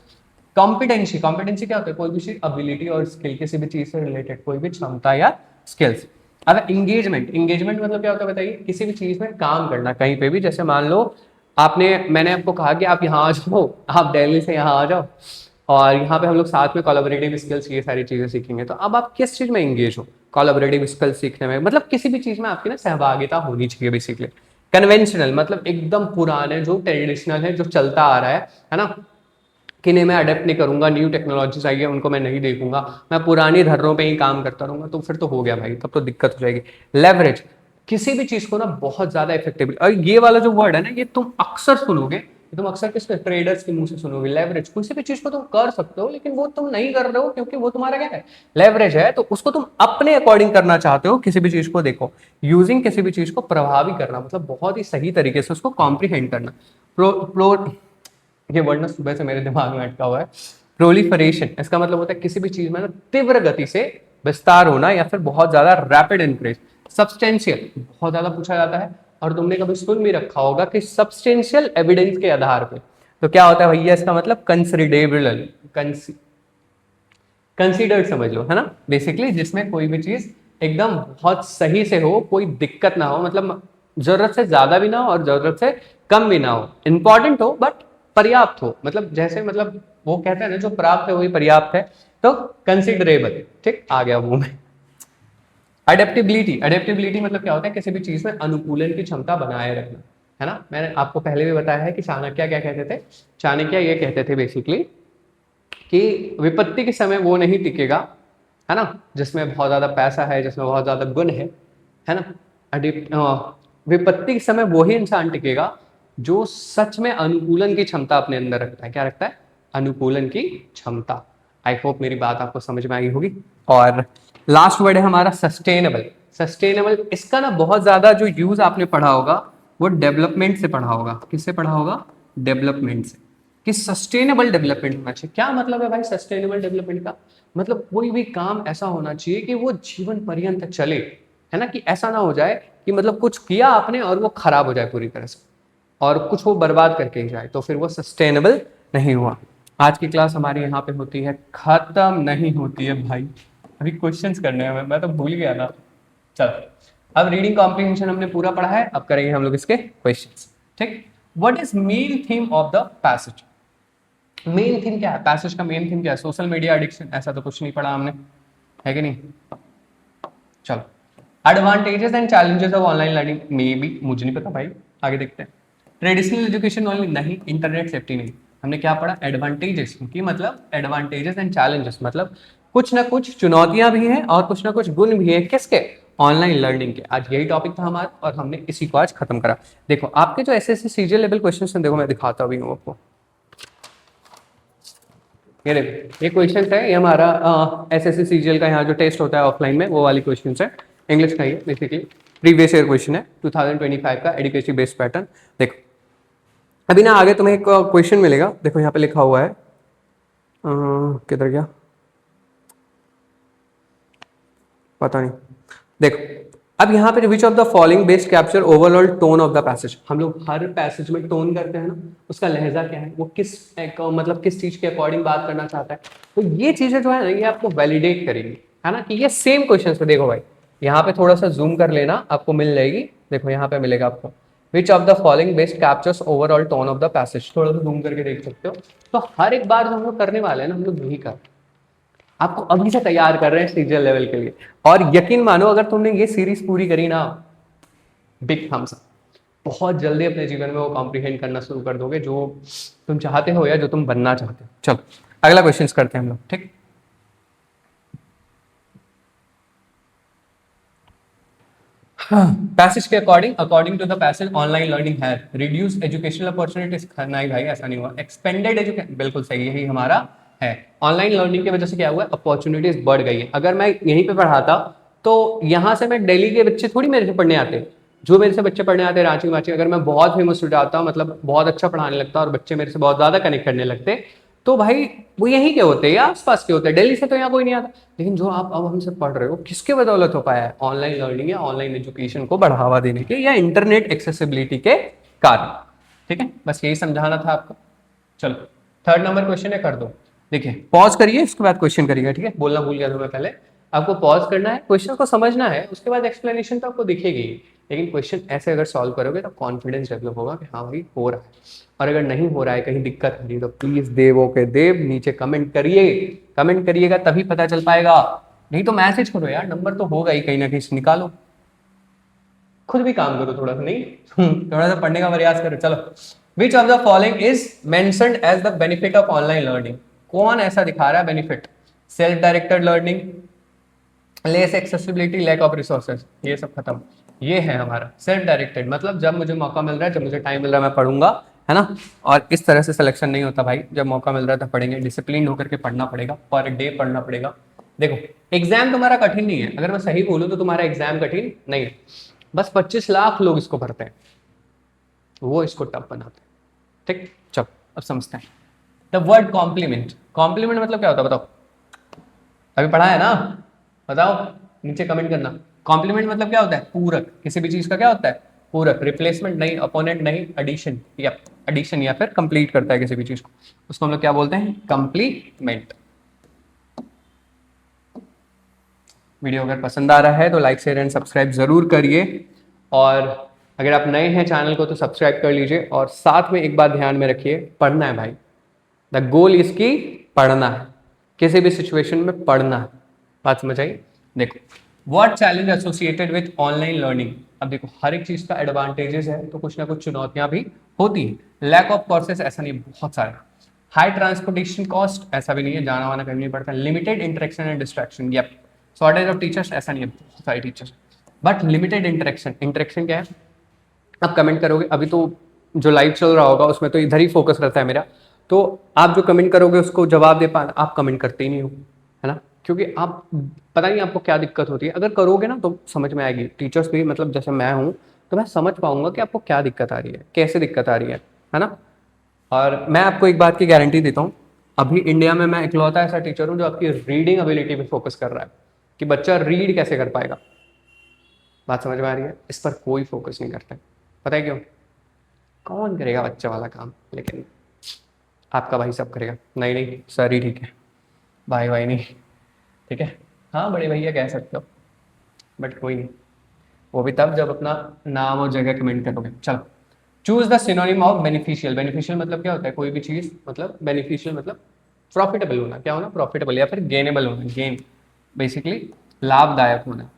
कॉम्पिटेंसी, कॉम्पिटेंसी क्या होता है, कोई भी चीज, एबिलिटी और स्किल, किसी भी चीज से रिलेटेड कोई भी क्षमता या स्किल्स। अब एंगेजमेंट, एंगेजमेंट मतलब क्या होता है बताइए, किसी भी चीज में काम करना कहीं पे भी। जैसे मान लो मैंने आपको कहा कि आप यहाँ आ जाओ, आप दिल्ली से यहाँ आ जाओ, और यहाँ पे हम लोग साथ में कोलैबोरेटिव स्किल्स, ये सारी चीजें सीखेंगे। तो अब आप किस चीज में एंगेज हो, कोलैबोरेटिव स्किल्स सीखने में, मतलब किसी भी चीज में आपकी ना सहभागिता होनी चाहिए बेसिकली। कन्वेंशनल मतलब एकदम पुराने, जो ट्रेडिशनल है, जो चलता आ रहा है ना, कि नहीं मैं अडेप्ट नहीं करूंगा, न्यू टेक्नोलॉजीज आई है उनको मैं नहीं देखूंगा, मैं पुरानी धर्रों पे ही काम करता रहूंगा, तो फिर तो हो गया भाई, तब तो दिक्कत हो जाएगी। लेवरेज, किसी भी चीज को ना बहुत ज्यादा इफेक्टिव, और ये वाला जो वर्ड है ना, ये तुम अक्सर सुनोगे, तुम अक्सर किसके, ट्रेडर्स के मुंह से सुनोगे। लेवरेज, किसी भी चीज को तुम कर सकते हो लेकिन वो तुम नहीं कर रहे हो, क्योंकि वो तुम्हारा क्या है, लेवरेज है, तो उसको तुम अपने अकॉर्डिंग करना चाहते हो। किसी भी चीज को देखो, यूजिंग, किसी भी चीज को प्रभावी करना, मतलब बहुत ही सही तरीके से उसको कॉम्प्रीहेंड करना। प्रो प्रो ये वर्ड ना सुबह से मेरे दिमाग में अटका हुआ है। प्रोलिफरेशन, इसका मतलब होता है किसी भी चीज में ना तीव्र गति से विस्तार होना, या फिर बहुत ज्यादा रैपिड इंक्रीज। सब्सटेंशियल, बहुत ज्यादा पूछा जाता है, और तुमने कभी सुन भी रखा होगा कि सब्सटेंशियल एविडेंस के आधार पे, तो क्या होता है भैया, इसका मतलब कंसिडरेबल, कंसीडर्ड समझ लो, है ना, बेसिकली जिसमें कोई भी चीज एकदम बहुत सही से हो, कोई दिक्कत ना हो, मतलब जरूरत से ज्यादा भी ना हो और जरूरत से कम भी ना हो, इंपॉर्टेंट हो बट पर्याप्त हो, मतलब जैसे, मतलब वो कहते हैं ना, जो प्राप्त है वही पर्याप्त है, तो कंसिडरेबल, ठीक, आ गया मुंह में। अडेप्टिबिलिटी, अडेप्टिबिलिटी मतलब क्या होता है, किसी भी चीज में अनुकूलन की क्षमता बनाए रखना, है ना। मैंने आपको पहले भी बताया है कि चाणक्य क्या कहते थे, चाणक्य ये कहते थे बेसिकली कि विपत्ति के समय वो नहीं टिकेगा, है ना, जिसमें बहुत ज्यादा पैसा है, जिसमें बहुत ज्यादा गुण है ना। विपत्ति के समय वही इंसान टिकेगा जो सच में अनुकूलन की क्षमता अपने अंदर रखता है। क्या रखता है, अनुकूलन की क्षमता। आई होप मेरी बात आपको समझ में आई होगी। और लास्ट वर्ड है हमारा सस्टेनेबल। सस्टेनेबल, इसका ना बहुत ज्यादा जो यूज आपने पढ़ा होगा वो डेवलपमेंट से पढ़ा होगा। किससे पढ़ा होगा, डेवलपमेंट से। कि सस्टेनेबल डेवलपमेंट होना चाहिए। क्या मतलब है भाई सस्टेनेबल डेवलपमेंट का? मतलब कोई भी काम ऐसा होना चाहिए कि वो जीवन पर्यंत चले, है ना, कि ऐसा ना हो जाए कि मतलब कुछ किया आपने और वो खराब हो जाए पूरी तरह से और कुछ वो बर्बाद करके ही जाए, तो फिर वो सस्टेनेबल नहीं हुआ। आज की क्लास हमारी यहाँ पे होती है, खत्म नहीं होती है भाई, अभी क्वेश्चंस करने हैं, मैं तो भूल गया ना। चल, अब रीडिंग कॉम्प्रिहेंशन हमने पूरा पढ़ा है, अब करेंगे हम लोग इसके क्वेश्चंस। ठीक, what is main theme of the passage? Main theme क्या है पैसेज का? मेन थीम क्या है? सोशल मीडिया एडिक्शन, ऐसा तो कुछ नहीं पढ़ा हमने, है कि नहीं? चलो, advantages and challenges of online learning में भी मुझे नहीं पता भाई, आगे देखते हैं। ट्रेडिशनल एजुकेशन ओनली, नहीं, इंटरनेट सेफ्टी नहीं। हमने क्या पढ़ा? एडवांटेजेस की मतलब एडवांटेजेस एंड चैलेंजेस मतलब कुछ ना कुछ चुनौतियां भी हैं और कुछ ना कुछ गुण भी हैं, किसके? ऑनलाइन लर्निंग के। आज यही टॉपिक था हमारा और हमने इसी को आज खत्म करा। देखो आपके जो एसएससी सीजीएल लेवल क्वेश्चन हैं, देखो मैं दिखाता भी हूँ आपको। ये देखो, ये क्वेश्चन है, ये हमारा एसएससी सीजीएल का यहाँ जो टेस्ट होता है ऑफलाइन में, वो वाली क्वेश्चन है, इंग्लिश का ही है बेसिकली, प्रीवियस ईयर क्वेश्चन है 2025 का एडुकेशन बेस्ड पैटर्न। देखो अभी ना आगे तुम्हें एक क्वेश्चन मिलेगा, देखो यहाँ पे लिखा हुआ है, किधर गया पता नहीं। देखो अब यहाँ पे विच of the following best capture overall tone of the passage. हम लोग हर पैसेज में टोन करते हैं ना, उसका लहजा क्या है, वो किस मतलब किस चीज के अकॉर्डिंग बात करना चाहता है, तो ये चीजें जो है ना ये आपको वैलिडेट करेंगी, है ना, कि ये सेम क्वेश्चन है। देखो भाई यहाँ पे थोड़ा सा जूम कर लेना, आपको मिल जाएगी, देखो यहाँ पे मिलेगा आपको, विच of the following best captures overall tone of the passage, थोड़ा सा जूम करके देख सकते हो। तो हर एक बार जो हम लोग करने वाले हैं ना, हम लोग यही कर, आपको अभी से तैयार कर रहे हैं सीजीएल लेवल के लिए। और यकीन मानो अगर तुमने ये सीरीज पूरी करी ना, बिग थम्स अप, बहुत जल्दी अपने जीवन में वो कॉम्प्रिहेंड करना शुरू कर दोगे जो तुम चाहते हो या जो तुम बनना चाहते हो। चलो अगला क्वेश्चन करते हैं हम लोग। ठीक, पैसेज के according to the passage online learning है रिड्यूस एजुकेशनल अपॉर्चुनिटीज। नहीं भाई ऐसा नहीं हुआ, एक्सपेंडेड एजुकेशन, बिल्कुल सही, यही हमारा है। ऑनलाइन लर्निंग की वजह से क्या हुआ, अपॉर्चुनिटीज बढ़ गई है। अगर मैं यहीं पे पढ़ाता तो यहाँ से मैं दिल्ली के बच्चे थोड़ी मेरे से पढ़ने आते, जो मेरे से बच्चे पढ़ने आते रांची वाची, अगर मैं बहुत फेमस हो जाता, मतलब बहुत अच्छा पढ़ाने लगता और बच्चे मेरे से बहुत ज्यादा कनेक्ट करने लगते, तो भाई वो यहीं के होते या आसपास के होते, दिल्ली से तो यहाँ कोई नहीं आता। लेकिन जो आप अब हमसे पढ़ रहे हो किसके बदौलत हो पाया है? ऑनलाइन लर्निंग या ऑनलाइन एजुकेशन को बढ़ावा देने के या इंटरनेट एक्सेसिबिलिटी के कारण। ठीक है, बस यही समझाना था आपको। चलो थर्ड नंबर क्वेश्चन है, कर दो। देखिए पॉज करिए, इसके बाद क्वेश्चन करिएगा, ठीक है, बोलना भूल गया था मैं पहले। आपको पॉज करना है, क्वेश्चन को समझना है, उसके बाद एक्सप्लेनेशन तो आपको दिखेगी, लेकिन क्वेश्चन ऐसे अगर सॉल्व करोगे तो कॉन्फिडेंस डेवलप होगा कि हाँ भाई हो रहा है। और अगर नहीं हो रहा है, कहीं दिक्कत आ रही है, तो प्लीज देवो के देव नीचे कमेंट करिए, कमेंट करिएगा तभी पता चल पाएगा, नहीं तो मैसेज करो यार, नंबर तो होगा ही कहीं ना कहीं से निकालो, खुद भी काम करो थोड़ा सा, नहीं थोड़ा सा पढ़ने का प्रयास करो। चलो, which of the following is mentioned as the benefit of online learning? कौन ऐसा दिखा रहा है benefit? Self directed learning, less accessibility, lack of resources, ये सब खत्म। ये है हमारा सेल्फ डायरेक्टेड, मतलब जब मुझे मौका मिल रहा है, जब मुझे टाइम मिल रहा है मैं पढ़ूंगा, है ना। और इस तरह से सिलेक्शन नहीं होता भाई, जब मौका मिल रहा है तो पढ़ेंगे, डिसिप्लिन होकर के पढ़ना पड़ेगा, पर डे पढ़ना पड़ेगा। देखो एग्जाम तुम्हारा कठिन नहीं है, अगर मैं सही बोलूं तो तुम्हारा एग्जाम कठिन नहीं है, बस 25 लाख लोग इसको भरते हैं, वो इसको टफ बनाते हैं। ठीक, चलो अब समझते हैं। द वर्ड कॉम्प्लीमेंट, कॉम्प्लीमेंट मतलब क्या होता है बताओ, अभी पढ़ा है ना, बताओ, नीचे कमेंट करना। कॉम्प्लीमेंट मतलब क्या होता है? पूरक, किसी भी चीज का क्या होता है? पूरक, रिप्लेसमेंट नहीं, अपोनेंट नहीं, एडिशन या फिर कंप्लीट करता है किसी भी चीज को, उसको हम लोग क्या बोलते हैं? कंप्लीमेंट। वीडियो अगर पसंद आ रहा है तो लाइक शेयर एंड सब्सक्राइब जरूर करिए, और अगर आप नए हैं चैनल को तो सब्सक्राइब कर लीजिए, और साथ में एक बात ध्यान में रखिए, पढ़ना है भाई, द गोल इसकी पढ़ना है, किसी भी सिचुएशन में पढ़ना है, बात समझ आई? देखो what challenge associated with online learning. अब देखो हर एक चीज का एडवांटेजेस है तो कुछ ना कुछ चुनौतियां भी होती है। लैक ऑफ कोर्सेस, ऐसा नहीं, बहुत सारे। हाई ट्रांसपोर्टेशन कॉस्ट, ऐसा भी नहीं है, जाना वाना कहीं नहीं पड़ता। Limited interaction and distraction, yup. Shortage of teachers, ऐसा नहीं है, बहुत सारे teachers, but limited interaction. Interaction क्या है? आप कमेंट करोगे, अभी तो जो लाइव चल रहा होगा उसमें तो इधर ही फोकस रहता है मेरा, तो आप जो कमेंट करोगे उसको जवाब दे पाना, आप कमेंट करते ही नहीं हो, है ना, क्योंकि आप पता नहीं आपको क्या दिक्कत होती है, अगर करोगे ना तो समझ में आएगी। टीचर्स भी मतलब जैसे मैं हूँ तो मैं समझ पाऊंगा कि आपको क्या दिक्कत आ रही है, कैसे दिक्कत आ रही है ना। और मैं आपको एक बात की गारंटी देता हूँ, अभी इंडिया में मैं इकलौता ऐसा टीचर हूँ जो आपकी रीडिंग एबिलिटी पे फोकस कर रहा है कि बच्चा रीड कैसे कर पाएगा। बात समझ में आ रही है? इस पर कोई फोकस नहीं करता है। पता है क्यों? कौन करेगा बच्चा वाला काम, लेकिन आपका भाई सब करेगा। नहीं नहीं सर ही ठीक है, भाई भाई नहीं, ठीक है। हाँ बड़े भैया कह सकते हो, बट कोई नहीं, वो भी तब जब अपना नाम और जगह कमेंट करोगे। चलो, choose the synonym of beneficial. Beneficial मतलब क्या होता है? कोई भी चीज, मतलब बेनिफिशियल मतलब प्रॉफिटेबल होना। क्या होना? प्रॉफिटेबल, या फिर गेनेबल होना। गेन बेसिकली लाभदायक होना।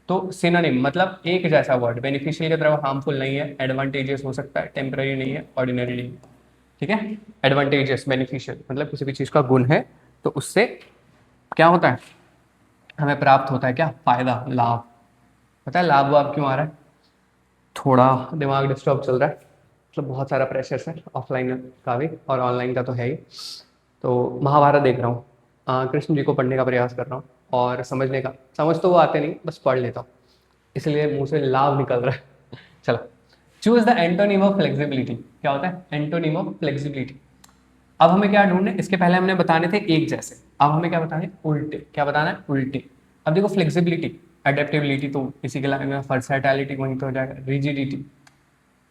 तो सिनोनिम मतलब एक जैसा वर्ड, बेनिफिशियल की तरह हार्मफुल नहीं है, एडवांटेजियस हो सकता है, टेम्पररी नहीं है, ऑर्डिनरी नहीं है, ठीक है। एडवांटेजियस, बेनिफिशियल मतलब किसी भी चीज का गुण है तो उससे क्या होता है? हमें प्राप्त होता है क्या? फायदा, लाभ। पता है लाभ वाभ क्यों आ रहा है? थोड़ा दिमाग डिस्टर्ब चल रहा है, मतलब बहुत सारा प्रेशर है ऑफलाइन का भी और ऑनलाइन का तो है ही। तो महाभारत देख रहा हूँ, कृष्ण जी को पढ़ने का प्रयास कर रहा हूँ और समझने का, समझ तो वो आते नहीं, बस पढ़ लेता हूँ, इसलिए मुंह से लाभ निकल रहा है। चलो, choose the antonym of flexibility. क्या होता है एंटोनिम ऑफ फ्लेक्सिबिलिटी? अब हमें क्या ढूंढने, इसके पहले हमने बताने थे एक जैसे, अब हमें क्या बताने? उल्टे। क्या बताना है? उल्टे। अब देखो, फ्लेक्सिबिलिटी, अडेप्टेबिलिटी तो इसी के लाइन में, फर्सैटिलिटी वहीं तो हो जाएगा, रिजिडिटी,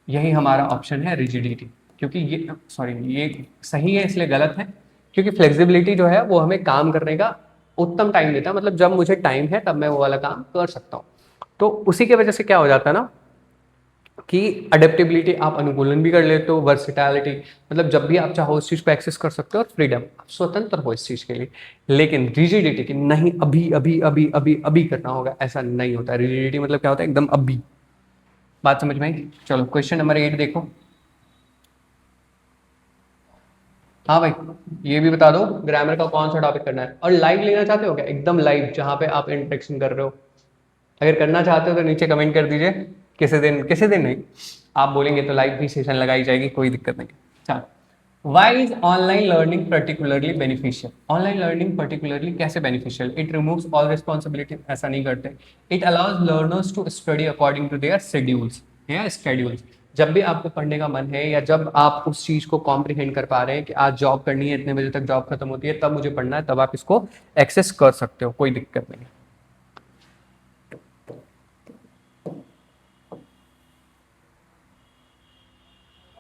यही हमारा ऑप्शन है, रिजिडिटी। क्योंकि ये, सॉरी, ये सही है इसलिए गलत है, क्योंकि फ्लेक्सिबिलिटी जो है वो हमें काम करने का उत्तम टाइम देता है, मतलब जब मुझे टाइम है तब मैं वो वाला काम कर सकता हूँ। तो उसी की वजह से क्या हो जाता है ना कि अडेप्टेबिलिटी, आप अनुकूलन भी कर लेते हो, वर्सिटैलिटी मतलब जब भी आप चाहो उस चीज़ को एक्सेस कर सकते हो, और फ्रीडम, आप स्वतंत्र हो इस चीज़ के लिए। लेकिन रिजिडिटी कि नहीं अभी अभी अभी अभी अभी करना होगा, ऐसा नहीं होता। रिजिडिटी मतलब क्या होता है? एकदम अभी। बात समझ में आई? चलो क्वेश्चन नंबर 8 देखो। हाँ भाई, ये भी बता दो ग्रामर का कौन सा टॉपिक करना है, और लाइव लेना चाहते हो क्या? एकदम लाइव जहाँ पे आप इंटरेक्शन कर रहे हो। अगर करना चाहते हो तो नीचे कमेंट कर दीजिए, किसी दिन नहीं, आप बोलेंगे तो लाइव भी सेशन लगाई जाएगी, कोई दिक्कत नहीं। चलो, why is online learning particularly beneficial? Online learning particularly कैसे beneficial? It removes all responsibility, ऐसा नहीं करते। It allows learners to study according to their schedules या स्केड्यूल्स। जब भी आपको पढ़ने का मन है, या जब आप उस चीज को कॉम्प्रिहेंड कर पा रहे हैं कि आज जॉब करनी है, इतने बजे तक जॉब खत्म होती है, तब मुझे पढ़ना है, तब आप इसको एक्सेस कर सकते हो, कोई दिक्कत नहीं।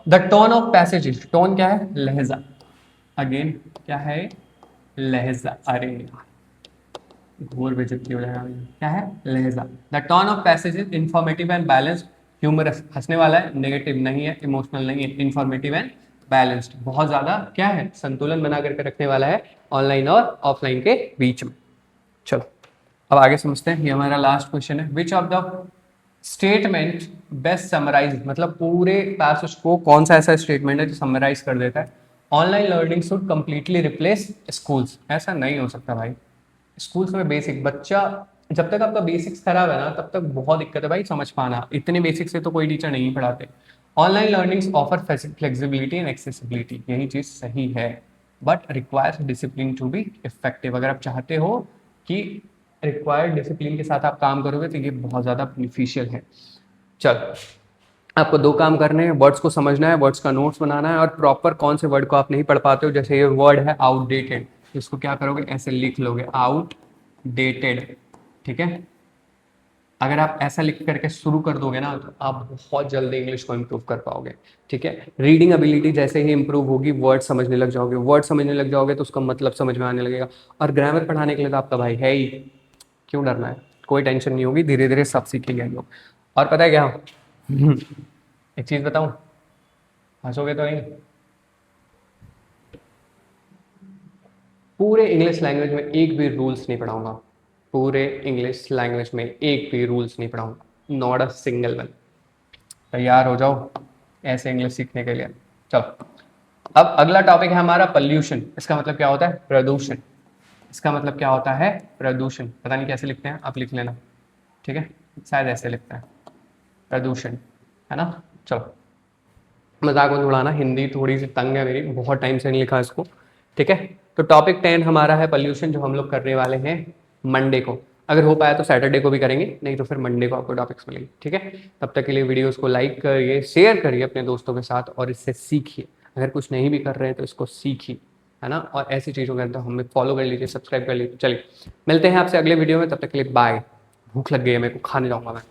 The tone of passage, tone क्या है? लहजा। अगेन क्या है? लहजा। अरे घोर बेइज्जती हो जाएगा। क्या है? लहजा। The tone of passage is informative and balanced, humorous, हंसने वाला है, नेगेटिव नहीं है, इमोशनल नहीं है, इंफॉर्मेटिव एंड बैलेंस्ड, बहुत ज्यादा क्या है? संतुलन बना करके रखने वाला है ऑनलाइन और ऑफलाइन के बीच में। चलो अब आगे समझते हैं, ये हमारा लास्ट क्वेश्चन है। Which of the statement best summarise, मतलब पूरे पैसेज को कौन सा ऐसा स्टेटमेंट है जो समराइज कर देता है? Online learning should completely replace schools. ऐसा नहीं हो सकता भाई। स्कूल्स में बेसिक, बच्चा जब तक आपका बेसिक्स खराब है ना, तब तक बहुत दिक्कत है भाई समझ पाना, इतने बेसिक से तो कोई टीचर नहीं पढ़ाते। Online learning offer flexibility and accessibility, यही चीज सही है, but requires discipline to be effective. अगर आप चाहते हो कि रिक्वायर्ड डिसिप्लिन के साथ आप काम करोगे तो ये बहुत ज़्यादा बेनिफिशियल है। चल, आपको दो काम करने हैं, वर्ड्स को समझना है, वर्ड्स का नोट्स बनाना है, और प्रॉपर कौन से वर्ड को आप नहीं पढ़ पाते हो, जैसे ये वर्ड है आउटडेटेड, इसको क्या करोगे? ऐसे लिख लोगे, आउटडेटेड, ठीक है। अगर आप ऐसा लिख करके शुरू कर दोगे ना, तो आप बहुत जल्दी इंग्लिश को इम्प्रूव कर पाओगे, ठीक है। रीडिंग एबिलिटी जैसे ही इंप्रूव होगी, वर्ड समझने लग जाओगे, वर्ड समझने लग जाओगे तो उसका मतलब समझ में आने लगेगा। और ग्रामर पढ़ाने के लिए तो आपका भाई है ही, क्यों डरना है? कोई टेंशन नहीं होगी, धीरे धीरे सब सीखेंगे हम लोग। और पता है क्या? एक चीज बताऊं, हंसोगे तो नहीं। पूरे इंग्लिश लैंग्वेज में एक भी रूल्स नहीं पढ़ाऊंगा, पूरे इंग्लिश लैंग्वेज में एक भी रूल्स नहीं पढ़ाऊंगा, नॉट अ सिंगल वन। तैयार हो जाओ ऐसे इंग्लिश सीखने के लिए। चलो, अब अगला टॉपिक है हमारा पॉल्यूशन। इसका मतलब क्या होता है? प्रदूषण। इसका मतलब क्या होता है? प्रदूषण। पता नहीं कैसे लिखते हैं, आप लिख लेना, ठीक है, शायद ऐसे लिखते हैं, प्रदूषण, है ना। चलो, मजाक मत उड़ाना, हिंदी थोड़ी सी तंग है मेरी, बहुत टाइम से नहीं लिखा इसको, ठीक है। तो टॉपिक 10 हमारा है पॉल्यूशन, जो हम लोग करने वाले हैं मंडे को। अगर हो पाया तो सैटरडे को भी करेंगे, नहीं तो फिर मंडे को आपको टॉपिक्स मिलेंगे, ठीक है। तब तक के लिए वीडियोस को लाइक करिए, शेयर करिए अपने दोस्तों के साथ, और इससे सीखिए। अगर कुछ नहीं भी कर रहे हैं तो इसको सीखिए, है ना। और ऐसी चीज़ों के अंदर हमें फॉलो कर लीजिए, सब्सक्राइब कर लीजिए। चलिए मिलते हैं आपसे अगले वीडियो में, तब तक के लिए बाय। भूख लग गई है मेरे को, खाने जाऊँगा मैं।